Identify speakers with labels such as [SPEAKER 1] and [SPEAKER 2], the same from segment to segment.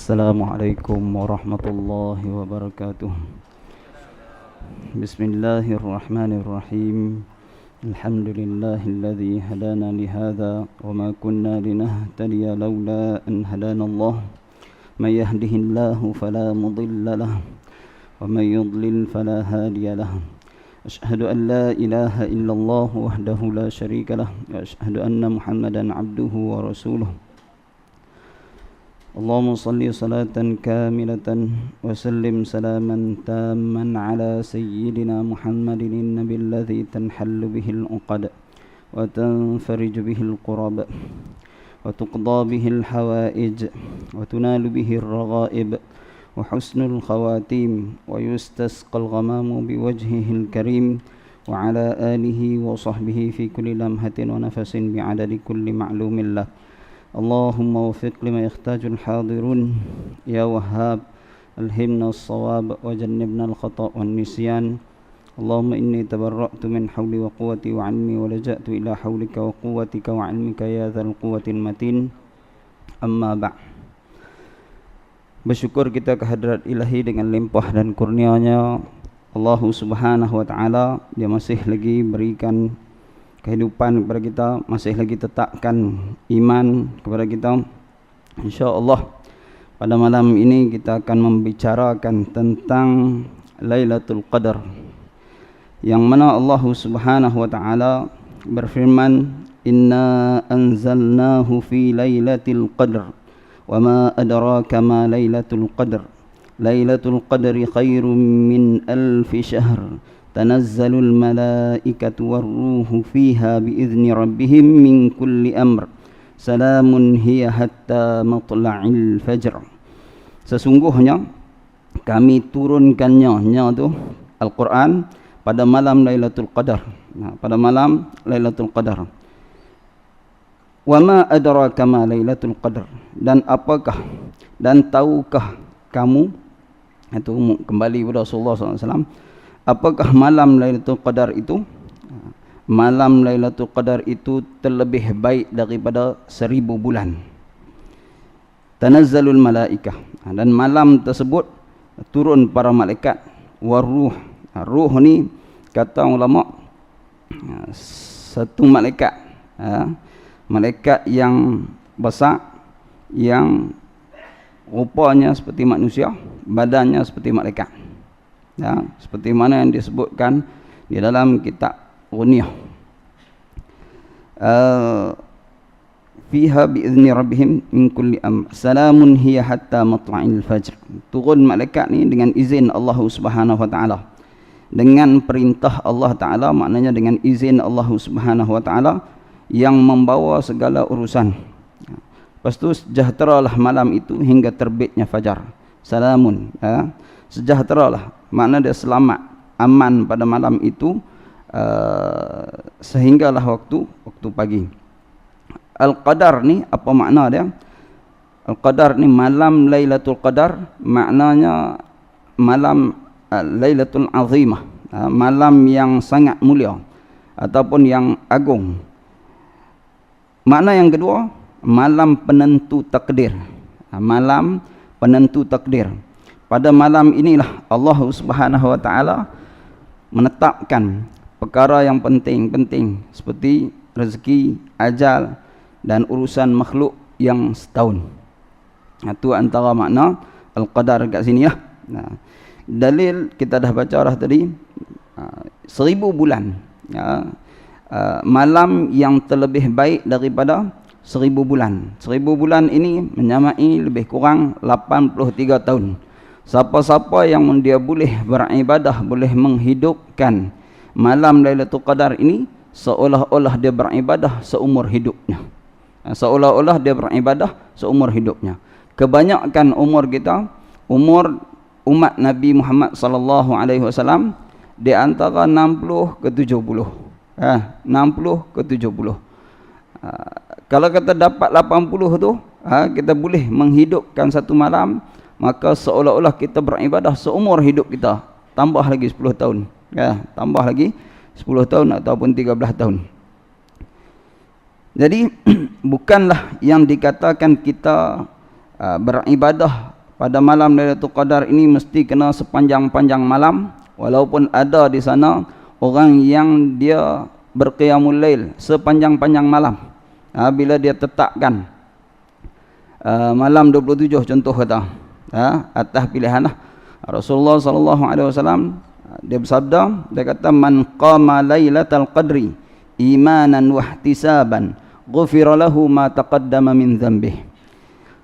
[SPEAKER 1] Assalamualaikum warahmatullahi wabarakatuh. Bismillahirrahmanirrahim. Alhamdulillahilladzi hadana lihadza wa ma kunna linahtadiya laula an hadanallah. May yahdihillahu fala mudilla lahu wa may yudlil fala hadiya lahu. Asyhadu an la ilaha illallah wahdahu la syarika lah wa asyhadu anna Muhammadan abduhu wa rasuluh. Allahumma salli salatan kamilatan wa sallim salaman tamman ala sayyidina Muhammadin nabiyil ladzi tanhallu bihil uqad wa tanfariju bihil qurab wa tuqda bihil hawaij wa tunalu bihir raghaib wa husnul khawatim wa yustasqal ghamamu biwajhihil karim wa ala alihi wa sahbihi fi kulli lamhatin wa nafasin bi'adadi kulli ma'lumin lah. Allahumma wafiq lima yakhtajul hadirun ya wahhab alhimna as-sawab wa jannibna al-khata' wan nisyan. Allahumma inni tabarra'tu min hawli wa quwwati wa 'ilmi wa laja'tu ila hawlika wa quwwatika wa 'ilmika ya dzal quwwatil matin. Amma ba'. Bersyukur kita kehadrat ilahi dengan limpah dan kurnianya Allah Subhanahu wa taala, dia masih lagi berikan kehidupan kepada kita, masih lagi tetapkan iman kepada kita. InsyaAllah pada malam ini kita akan membicarakan tentang Lailatul Qadar, yang mana Allah Subhanahu wa taala berfirman, inna anzalnahu fi lailatul qadr wa ma adraka ma lailatul qadr lailatul qadri khairum min alfi syahr تنزل الملائكة والروح فيها بإذن ربهم من كل أمر سلام هي حتى مطلع الفجر. Sesungguhnya kami turunkannya tu Al-Quran pada malam Lailatul Qadar. Pada malam Lailatul Qadar. Wa ma adraka ma Lailatul Qadar, dan apakah dan tahukah kamu, itu kembali kepada Rasulullah SAW, apakah malam Lailatul Qadar itu? Malam Lailatul Qadar itu terlebih baik daripada 1000 bulan. Tanazzalul malaikah, dan malam tersebut turun para malaikat. Waruh, ruh ni kata ulama satu malaikat, malaikat yang besar, yang rupanya seperti manusia, badannya seperti malaikat. Ya, seperti mana yang disebutkan di dalam kitab Ghunyah, fiha biizni rabbihim min kulli amr salamun hiya hatta matla'il fajr. Turun malaikat ni dengan izin Allah Subhanahu wa taala, dengan perintah Allah taala, maknanya dengan izin Allah Subhanahu wa taala yang membawa segala urusan. Lepas tu sejahteralah malam itu hingga terbitnya fajar. Salamun, sejahteralah, makna dia selamat, aman pada malam itu sehinggalah waktu pagi. Al-Qadar ni apa makna dia? Al-Qadar ni malam Lailatul Qadar, maknanya malam Lailatul Azimah, malam yang sangat mulia ataupun yang agung. Makna yang kedua, malam penentu takdir. Malam penentu takdir. Pada malam inilah Allah Subhanahu wa taala menetapkan perkara yang penting-penting seperti rezeki, ajal dan urusan makhluk yang setahun. Itu antara makna Al-Qadar kat sini ya. Dalil kita dah baca dah tadi, 1000 bulan. Malam yang terlebih baik daripada 1000 bulan. 1000 bulan ini menyamai lebih kurang 83 tahun. Siapa-siapa yang dia boleh beribadah, boleh menghidupkan malam Lailatul Qadar ini, seolah-olah dia beribadah seumur hidupnya. Seolah-olah dia beribadah seumur hidupnya. Kebanyakan umur kita, umur umat Nabi Muhammad sallallahu alaihi wasallam di antara 60 ke 70. 60 ke 70. Kalau kita dapat 80 tu, kita boleh menghidupkan satu malam, maka seolah-olah kita beribadah seumur hidup kita, tambah lagi 10 tahun, tambah lagi 10 tahun ataupun 13 tahun. Jadi bukanlah yang dikatakan kita beribadah pada malam Lailatul Qadar ini mesti kena sepanjang-panjang malam, walaupun ada di sana orang yang dia berqiyamul lail sepanjang-panjang malam. Bila dia tetapkan malam 27 contoh kata, atas pilihan lah. Rasulullah sallallahu alaihi wasallam dia bersabda, dia kata man qama lailatal qadri imanan wa ihtisaban ghufira lahu ma taqaddama min dhanbihi.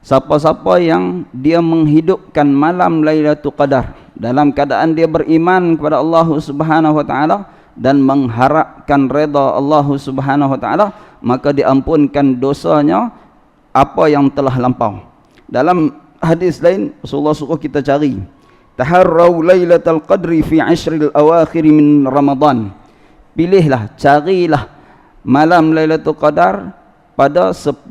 [SPEAKER 1] Siapa-siapa yang dia menghidupkan malam Lailatul Qadar dalam keadaan dia beriman kepada Allah Subhanahu wa taala dan mengharapkan redha Allah Subhanahu wa taala, maka diampunkan dosanya apa yang telah lampau. Dalam hadis lain Rasulullah suruh kita cari taharrau lailatul qadri fi ashril awakhir min Ramadan. Pilihlah, carilah malam Lailatul Qadar pada 10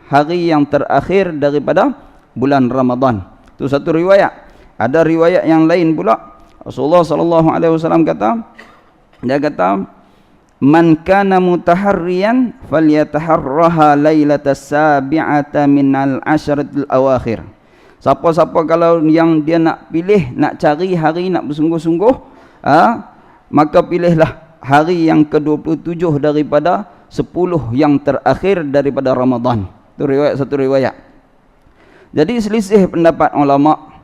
[SPEAKER 1] hari yang terakhir daripada bulan Ramadan. Itu satu riwayat. Ada riwayat yang lain pula. Rasulullah sallallahu alaihi wasallam kata, dia kata, "Man kana mutaharriyan falyataharraha lailatas sabi'ata minal ashratil awakhir." Siapa-siapa kalau yang dia nak pilih, nak cari hari, nak bersungguh-sungguh, maka pilihlah hari yang ke-27 daripada 10 yang terakhir daripada Ramadan. Itu riwayat, satu riwayat. Jadi selisih pendapat ulama.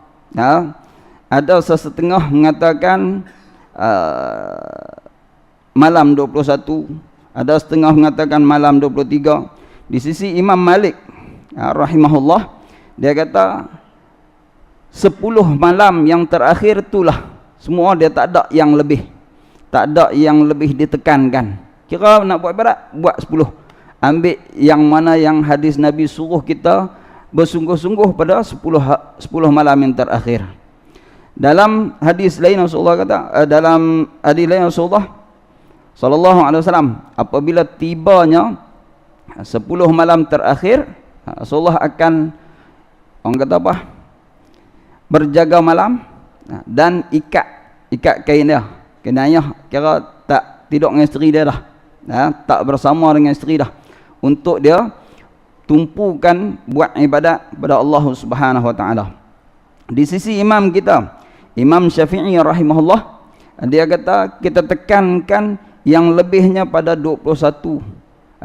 [SPEAKER 1] Ada sesetengah mengatakan malam 21, ada setengah mengatakan malam 23. Di sisi Imam Malik rahimahullah, dia kata 10 malam yang terakhir itulah semua, dia tak ada yang lebih, tak ada yang lebih ditekankan. Kira nak buat ibadat, buat 10. Ambil yang mana yang hadis Nabi suruh kita bersungguh-sungguh pada 10 malam yang terakhir. Dalam hadis lain Rasulullah kata, dalam hadis lain Rasulullah sallallahu alaihi wasallam, apabila tibanya 10 malam terakhir, Rasulullah akan, orang kata apa, berjaga malam dan ikat kain dia. Kenanya kira tak tidur dengan isteri dia dah, tak bersama dengan isteri dah, untuk dia tumpukan buat ibadat kepada Allah Subhanahu wa taala. Di sisi imam kita, Imam Syafi'i rahimahullah, dia kata kita tekankan yang lebihnya pada 21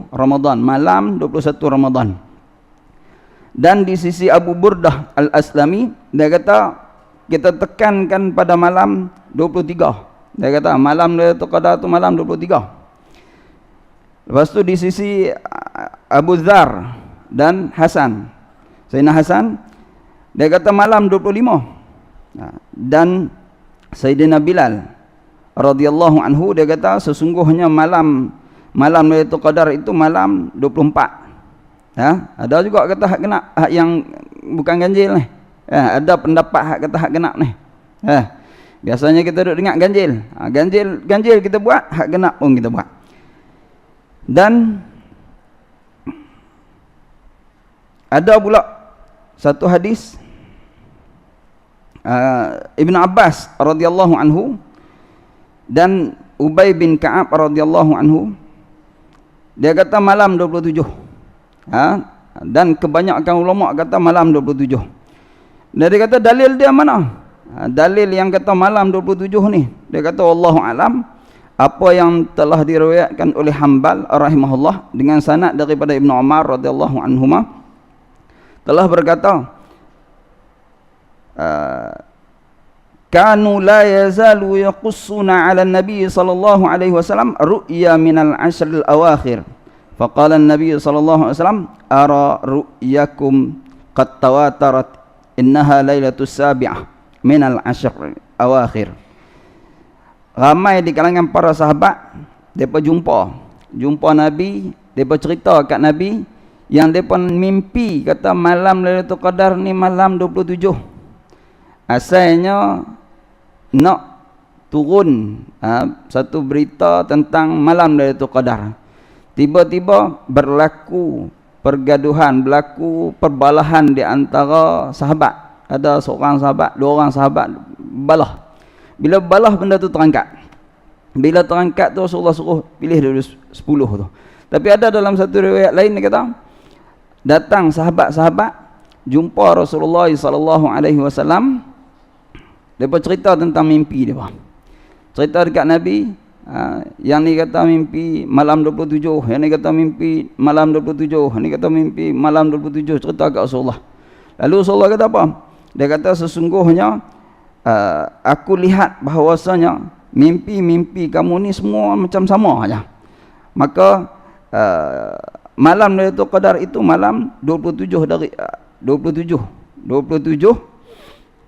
[SPEAKER 1] Ramadan, malam 21 Ramadan. Dan di sisi Abu Burdah Al-Aslami, dia kata kita tekankan pada malam 23. Dia kata malam Lailatul Qadar itu malam 23. Lepas tu di sisi Abu Dzar dan Hasan, Sayyidina Hasan, dia kata malam 25. Dan Sayyidina Bilal radhiyallahu anhu, dia kata sesungguhnya malam Lailatul Qadar itu malam 24. Ada juga kata hak genap, hak yang bukan ganjil ni. Ada pendapat hak kata hak genap ni. Biasanya kita duduk dengar ganjil. Ganjil kita buat, hak genap pun kita buat. Dan ada pula satu hadis Ibn Abbas radhiyallahu anhu dan Ubay bin Ka'ab radhiyallahu anhu, dia kata malam 27. Dan kebanyakan ulama kata malam 27. Dan dia kata dalil dia mana? Dalil yang kata malam 27 ni, dia kata wallahu alam, apa yang telah diriwayatkan oleh Hanbal rahimahullah dengan sanad daripada Ibnu Umar radhiyallahu anhuma, telah berkata kanu la yazalu yaqussuna ala nabi sallallahu alaihi wasallam ru'ya minal ashril awakhir, faqala an-nabi sallallahu alaihi wasallam ara ru'yakum qad tawatarat innaha lailatus sabi'ah minal ashril awakhir. Ramai di kalangan para sahabat, mereka jumpa Nabi, mereka cerita kat Nabi yang mereka mimpi kata malam Lailatul Qadar ni malam 27. Asalnya nak turun satu berita tentang malam Lailatul Qadar. Tiba-tiba berlaku pergaduhan, berlaku perbalahan di antara sahabat. Ada seorang sahabat, dua orang sahabat balah. Bila balah benda tu terangkat. Bila terangkat tu Rasulullah suruh pilih dulu 10 tu. Tapi ada dalam satu riwayat lain dia kata, datang sahabat-sahabat jumpa Rasulullah sallallahu alaihi wasallam, depa cerita tentang mimpi dia. Cerita dekat Nabi, yang ni kata mimpi malam 27, yang ni kata mimpi malam 27, yang ni kata mimpi malam 27, cerita kat Rasulullah. Lalu Rasulullah kata apa? Dia kata sesungguhnya aku lihat bahawasanya mimpi-mimpi kamu ni semua macam sama aja. Maka malam Lailatul Qadar itu malam 27 dari 27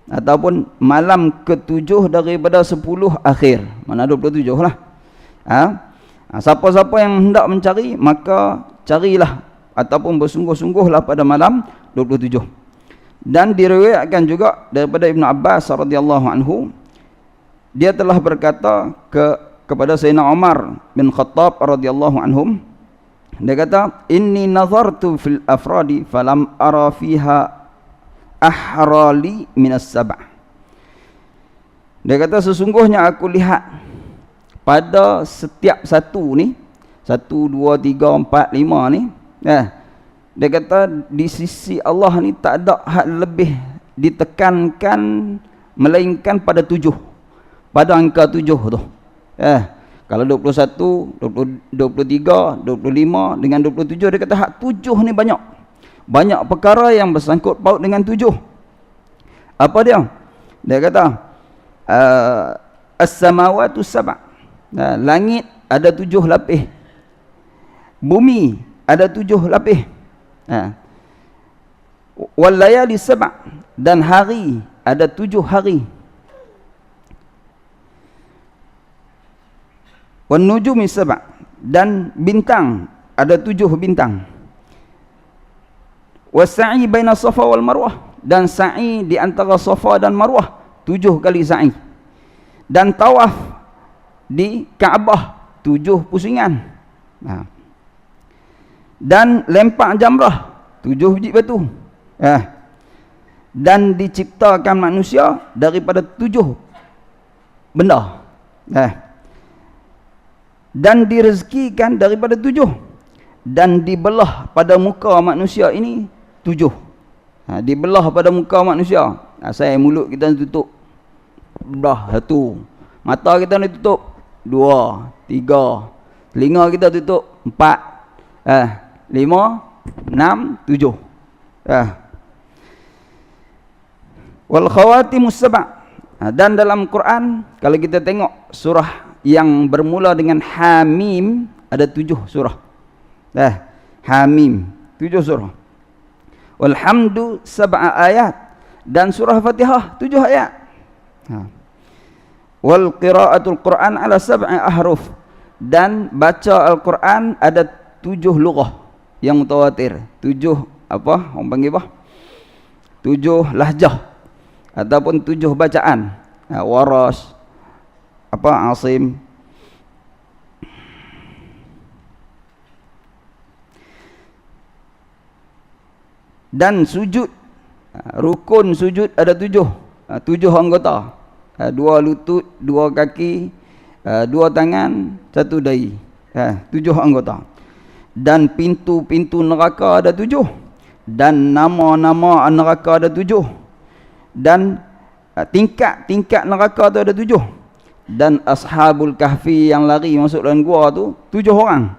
[SPEAKER 1] ataupun malam ke-7 daripada 10 akhir. Mana 27 lah. Siapa-siapa yang hendak mencari, maka carilah ataupun bersungguh-sungguhlah pada malam 27. Dan diriwayatkan juga daripada Ibnu Abbas radhiyallahu anhu, dia telah berkata kepada Sayyidina Umar bin Khattab radhiyallahu anhum, dia kata, inni nazartu fil afradi falam ara fiha ahrali minas sab'. Dia kata sesungguhnya aku lihat pada setiap satu ni, 1, 2, 3, 4, 5 ni, dia kata di sisi Allah ni tak ada hak lebih ditekankan melainkan pada 7, pada angka 7 tu. Kalau 21, 23, 25 dengan 27, dia kata hak 7 ni banyak perkara yang bersangkut paut dengan 7. Apa dia? Dia kata as-samawatu sab', langit ada 7 lapis, bumi ada 7 lapis, wal layali sab', dan hari ada 7 hari, wan nujumi sab', dan bintang ada 7 bintang, wasa'i baina Safa wal Marwah, dan sa'i di antara Safa dan Marwah 7 kali sa'i, dan tawaf di Kaabah 7 pusingan, dan lempak jamrah 7 biji batu, dan diciptakan manusia daripada 7 benda, dan direzekikan daripada 7, dan dibelah pada muka manusia ini 7. Dibelah pada muka manusia. Saya mulut kita tutup dah 1, mata kita ni tutup 2, 3, telinga kita tutup 4, 5, 6, 7. Wal khawatimus sab'. Dan dalam Quran kalau kita tengok surah yang bermula dengan Hamim, ada 7 surah. Hamim 7 surah. Walhamdu 7 ayat, dan surah Fatihah 7 ayat. Wal qiraatul Quran ala 7 ahruf, dan baca Al-Quran ada 7 lughah yang mutawatir. 7 apa orang panggil apa? 7 lahjah ataupun 7 bacaan. Waras, Asim. Dan sujud, rukun sujud ada 7 anggota, 2 lutut, 2 kaki, 2 tangan, 1 dahi, 7 anggota. Dan pintu-pintu neraka ada 7, dan nama-nama neraka ada 7, dan tingkat-tingkat neraka tu ada 7, dan ashabul kahfi yang lari masuk dalam gua tu 7 orang,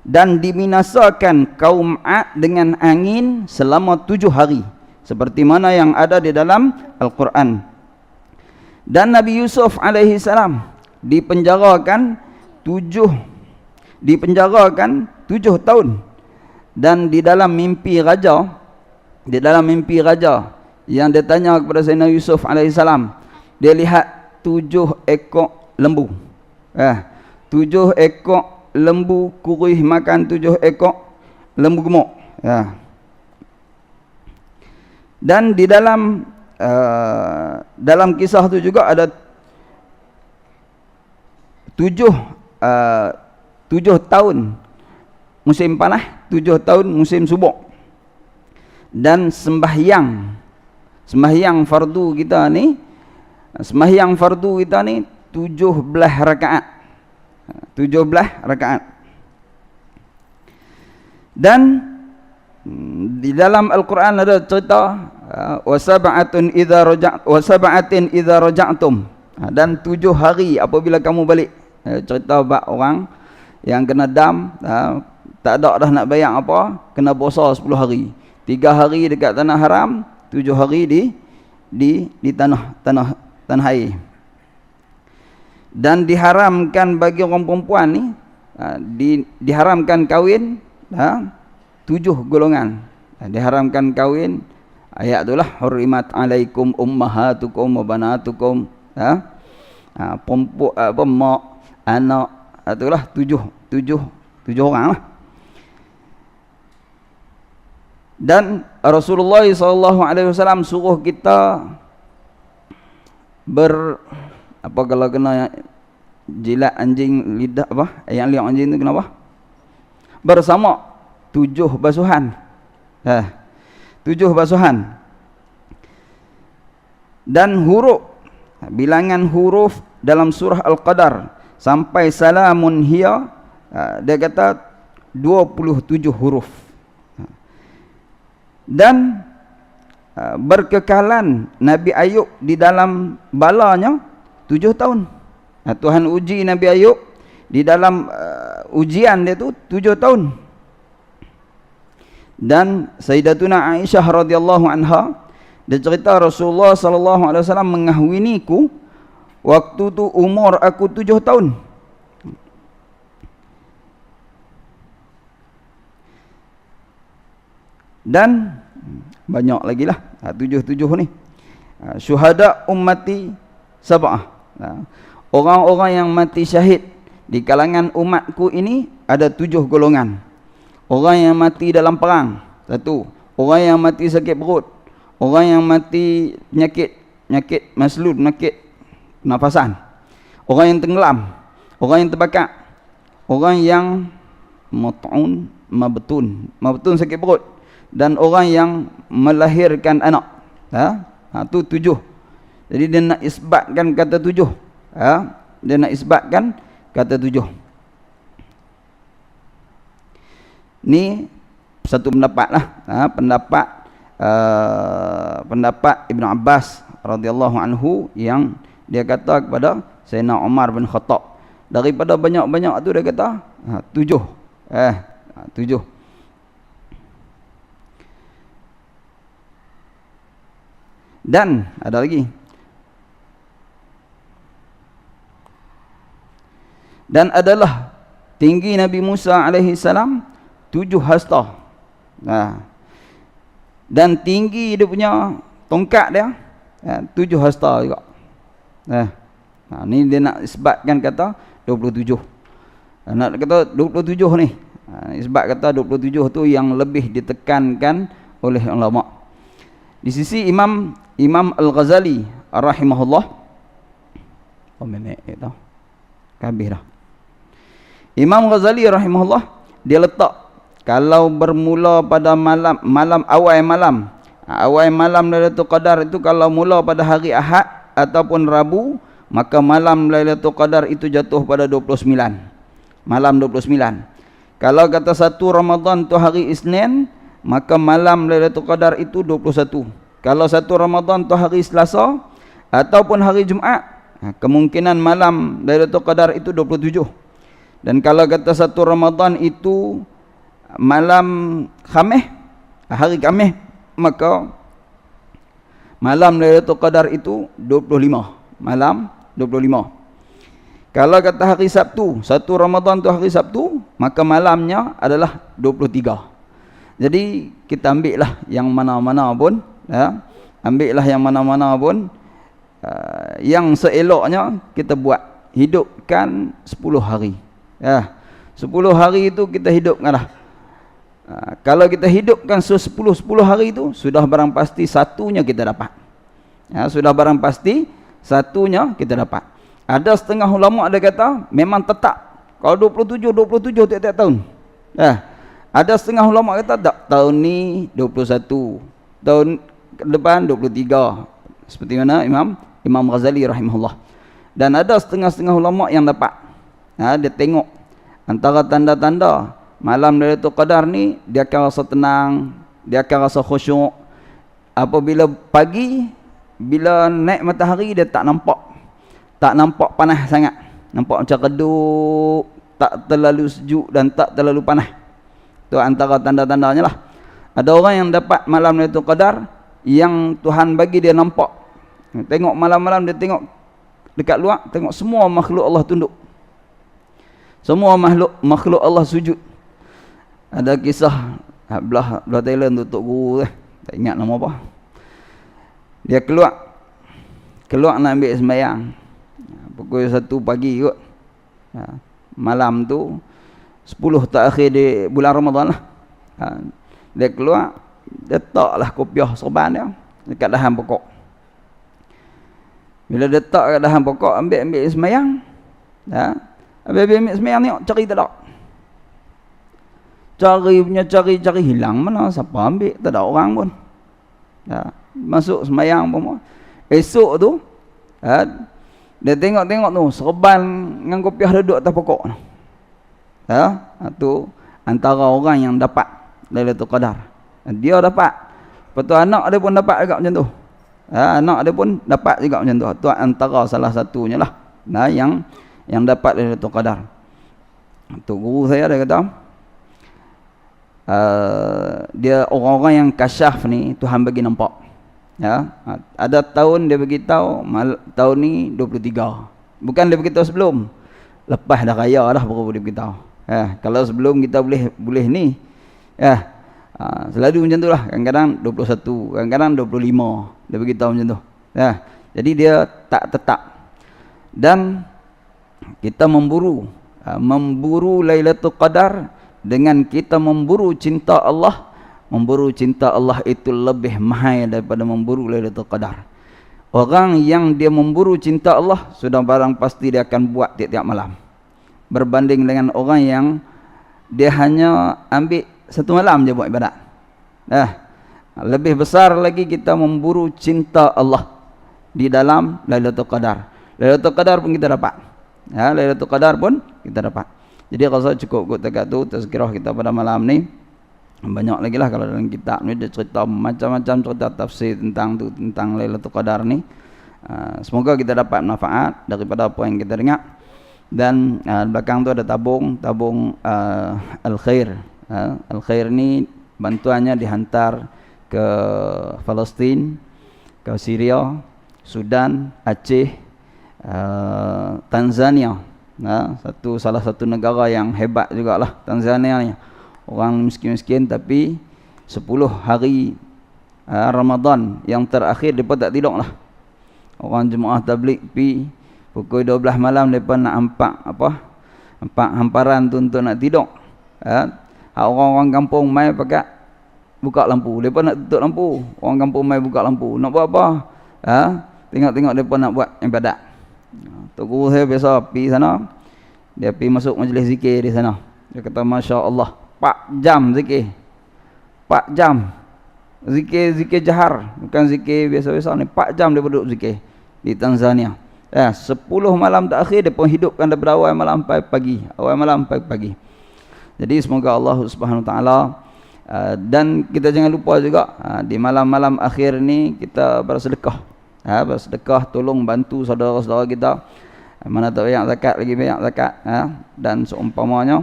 [SPEAKER 1] dan dibinasakan kaum 'Ad dengan angin selama 7 hari, seperti mana yang ada di dalam Al-Quran. Dan Nabi Yusuf alaihi salam dipenjarakan 7 tahun, dan di dalam mimpi raja yang dia tanya kepada Sayyidina Yusuf alaihi salam, dia lihat 7 ekor lembu. 7 ekor lembu kurih makan 7 ekor lembu gemuk. Dan di dalam kisah tu juga ada 7 tahun musim panas, 7 tahun musim subur. Dan sembahyang fardu kita ni 17 rakaat. 17 rakaat. Dan Di dalam Al-Quran ada cerita wa sab'atin idza raja'tum, dan 7 hari apabila kamu balik. Cerita bab orang yang kena dam, tak ada dah nak bayar apa, kena puasa 10 hari. 3 hari dekat tanah haram, 7 hari di tanah air. Dan diharamkan bagi orang perempuan ni, diharamkan kahwin 7 golongan. Diharamkan kahwin, ayat itulah hurrimat alaikum ummahatukum wa banatukum, perempuan, mak, anak, itulah 7 orang lah. Dan Rasulullah SAW suruh kita apa kalau kena jilat anjing lidah, yang liang anjing tu kenapa? Bersama 7 basuhan. 7 basuhan. Dan huruf, bilangan huruf dalam surah Al-Qadar sampai salamun hiya, dia kata 27 huruf. Dan berkekalan Nabi Ayub di dalam balanya 7 tahun. Tuhan uji Nabi Ayub di dalam ujian dia tu 7 tahun. Dan Sayyidatuna Aisyah radhiyallahu anha, dia cerita Rasulullah sallallahu alaihi wasallam mengahwiniku waktu tu umur aku 7 tahun. Dan banyak lagi lah 7 ni. Syuhada ummati sab'ah. Orang-orang yang mati syahid di kalangan umatku ini ada 7 golongan. Orang yang mati dalam perang, 1. Orang yang mati sakit perut. Orang yang mati penyakit maslud, penyakit nafasan. Orang yang tenggelam. Orang yang terbakar. Orang yang mabtun sakit perut. Dan orang yang melahirkan anak. Tu 7. Jadi dia nak isbatkan kata 7. Dia nak isbatkan kata 7. Ni satu pendapat lah. Pendapat Ibn Abbas radhiyallahu anhu yang dia kata kepada Sayyidina Umar bin Khattab. Daripada banyak-banyak tu dia kata 7. 7. Dan ada lagi. Dan adalah tinggi Nabi Musa alaihi salam 7 hasta. Dan tinggi dia punya tongkat dia 7 hasta juga. Ni dia nak isbatkan kata 27. Nak kata 27 ni. Isbat kata 27 tu yang lebih ditekankan oleh ulama. Di sisi Imam Al-Ghazali rahimahullah, habis dah. Imam Ghazali rahimahullah, dia letak kalau bermula pada malam awal malam Lailatul Qadar itu kalau mula pada hari Ahad ataupun Rabu, maka malam Lailatul Qadar itu jatuh pada 29. Malam 29. Kalau kata 1 Ramadan tu hari Isnin, maka malam Lailatul Qadar itu 21. Kalau 1 Ramadan tu hari Selasa ataupun hari Jumaat, kemungkinan malam Lailatul Qadar itu 27. Dan kalau kata 1 Ramadan itu malam Khamis, hari Khamis, maka malam Lailatul Qadar itu 25. Malam 25. Kalau kata hari Sabtu, 1 Ramadan tu hari Sabtu, maka malamnya adalah 23. Jadi kita ambillah yang mana-mana pun, ambillah yang mana-mana pun, yang seeloknya kita buat, hidupkan 10 hari. 10 hari itu kita hidupkanlah. Kalau kita hidupkan 10 hari itu, sudah barang pasti satunya kita dapat. Sudah barang pasti satunya kita dapat. Ada setengah ulama ada kata memang tetap kalau 27 tiap-tiap tahun. Ada setengah ulama kata tak, tahun ni 21, tahun depan 23. Seperti mana Imam Ghazali rahimahullah. Dan ada setengah-setengah ulama yang dapat. Dia tengok antara tanda-tanda malam Lailatul Qadar ni dia akan rasa tenang, dia akan rasa khusyuk. Apabila pagi, bila naik matahari dia tak nampak panas sangat, nampak macam redup, tak terlalu sejuk dan tak terlalu panas. Tu antara tanda-tandanya lah. Ada orang yang dapat malam Lailatul Qadar yang Tuhan bagi dia nampak. Tengok malam-malam dia tengok dekat luar, tengok semua makhluk Allah tunduk. Semua makhluk Allah sujud. Ada kisah belah Thailand tu Tok Guru tak ingat nama apa. Dia keluar nak ambil sembahyang. Pukul 1 pagi kot. Malam tu 10 terakhir di bulan Ramadan lah. Dia keluar, dia letaklah kopiah serban dia dekat dahan pokok. Bila dia letak kat dahan pokok, ambil sembahyang. Habis ambil sembahyang tengok, cari tak ada. Cari hilang mana, siapa ambil, tak ada orang pun. Masuk sembahyang pun. Esok tu, dia tengok tu, serban dengan kopiah duduk atas pokok. Tu antara orang yang dapat Lailatul Qadar. Dia dapat. Lepas tu anak dia pun dapat juga macam tu. Anak dia pun dapat juga macam tu. Tu antara salah satunya lah. Yang dapat Lailatul Qadar. Tu guru saya dia kata, dia orang-orang yang kasyaf ni Tuhan bagi nampak. Ada tahun dia beritahu tahun ni 23. Bukan dia beritahu sebelum. Lepas dah raya dah baru dia beritahu. Kalau sebelum kita boleh ni. Selalu macam tu lah. Kadang-kadang 21, kadang-kadang 25 dia beritahu macam tu. Jadi dia tak tetap. Dan kita memburu Lailatul Qadar dengan kita memburu cinta Allah. Memburu cinta Allah itu lebih mahal daripada memburu Lailatul Qadar. Orang yang dia memburu cinta Allah, sudah barang pasti dia akan buat tiap-tiap malam. Berbanding dengan orang yang dia hanya ambil satu malam je buat ibadat. Lebih besar lagi kita memburu cinta Allah di dalam Lailatul Qadar. Lailatul Qadar pun kita dapat. Lailatul Qadar pun kita dapat. Jadi rasa cukup kot dekat tu tazkirah kita pada malam ni. Banyak lagi lah kalau dalam kitab ni dia cerita macam-macam cerita tafsir tentang Lailatul Qadar ni. Semoga kita dapat manfaat daripada apa yang kita dengar. Dan belakang tu ada tabung Al-Khair. Al-Khair ni bantuannya dihantar ke Palestin, ke Syria, Sudan, Aceh, Tanzania. Salah satu negara yang hebat jugalah Tanzania ni. Orang miskin-miskin tapi 10 hari Ramadan yang terakhir mereka tak tidur lah. Orang jemaah tabligh pi pukul 12 malam mereka nak empak hamparan tu untuk nak tidur. Orang-orang kampung mai pakat buka lampu. Mereka nak tutup lampu. Orang kampung mai buka lampu. Nak buat apa? Tengok-tengok mereka nak buat ibadat. Tok guru saya biasa pergi sana. Dia pergi masuk majlis zikir di sana. Dia kata Masya Allah 4 jam zikir. 4 jam. Zikir jahar. Bukan zikir biasa-biasa ni. 4 jam dia duduk zikir di Tanzania. 10 malam terakhir dia pun hidupkan daripada awal malam sampai pagi. Awal malam sampai pagi. Jadi semoga Allah Subhanahu Wa Taala dan kita jangan lupa juga di malam-malam akhir ni kita bersedekah. Bersedekah, tolong bantu saudara-saudara kita. Mana tak banyak zakat lagi banyak zakat. Dan seumpamanya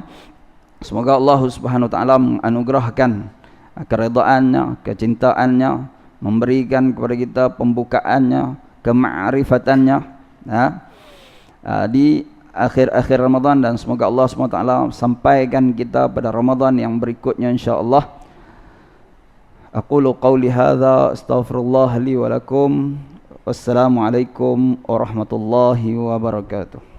[SPEAKER 1] semoga Allah Subhanahu Wa Taala menganugerahkan keredaannya, kecintaannya, memberikan kepada kita pembukaannya, kema'rifatannya di akhir-akhir Ramadan, dan semoga Allah SWT sampaikan kita pada Ramadan yang berikutnya insya-Allah. Aqulu qawli hadza astaghfirullah li wa lakum. Wassalamualaikum warahmatullahi wabarakatuh.